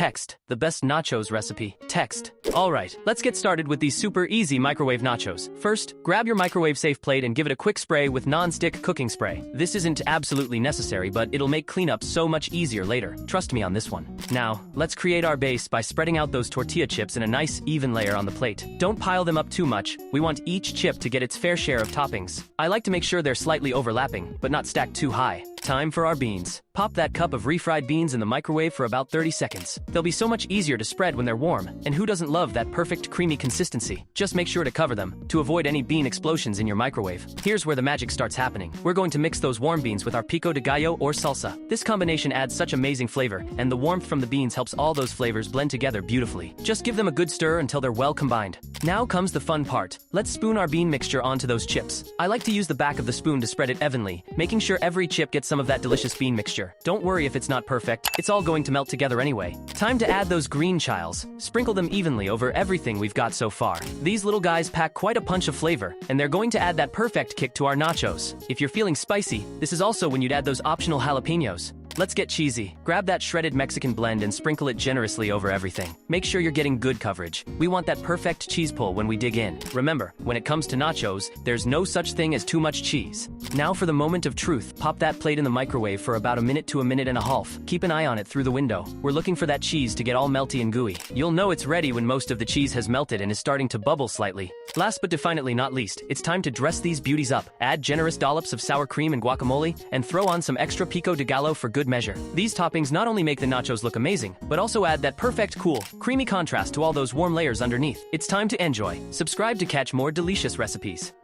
Text, the best nachos recipe. Text. Alright, let's get started with these super easy microwave nachos. First, grab your microwave-safe plate and give it a quick spray with non-stick cooking spray. This isn't absolutely necessary, but it'll make cleanup so much easier later. Trust me on this one. Now, let's create our base by spreading out those tortilla chips in a nice, even layer on the plate. Don't pile them up too much. We want each chip to get its fair share of toppings. I like to make sure they're slightly overlapping, but not stacked too high. Time for our beans. Pop that cup of refried beans in the microwave for about 30 seconds. They'll be so much easier to spread when they're warm, and who doesn't love that perfect creamy consistency? Just make sure to cover them, to avoid any bean explosions in your microwave. Here's where the magic starts happening. We're going to mix those warm beans with our pico de gallo or salsa. This combination adds such amazing flavor, and the warmth from the beans helps all those flavors blend together beautifully. Just give them a good stir until they're well combined. Now comes the fun part. Let's spoon our bean mixture onto those chips. I like to use the back of the spoon to spread it evenly, making sure every chip gets some of that delicious bean mixture. Don't worry if it's not perfect, it's all going to melt together anyway. Time to add those green chiles. Sprinkle them evenly over everything we've got so far. These little guys pack quite a punch of flavor, and they're going to add that perfect kick to our nachos. If you're feeling spicy, this is also when you'd add those optional jalapeños. Let's get cheesy. Grab that shredded Mexican blend and sprinkle it generously over everything. Make sure you're getting good coverage. We want that perfect cheese pull when we dig in. Remember, when it comes to nachos, there's no such thing as too much cheese. Now for the moment of truth. Pop that plate in the microwave for about a minute to a minute and a half. Keep an eye on it through the window. We're looking for that cheese to get all melty and gooey. You'll know it's ready when most of the cheese has melted and is starting to bubble slightly. Last but definitely not least, it's time to dress these beauties up. Add generous dollops of sour cream and guacamole, and throw on some extra pico de gallo for good measure. These toppings not only make the nachos look amazing, but also add that perfect, cool, creamy contrast to all those warm layers underneath. It's time to enjoy. Subscribe to catch more delicious recipes.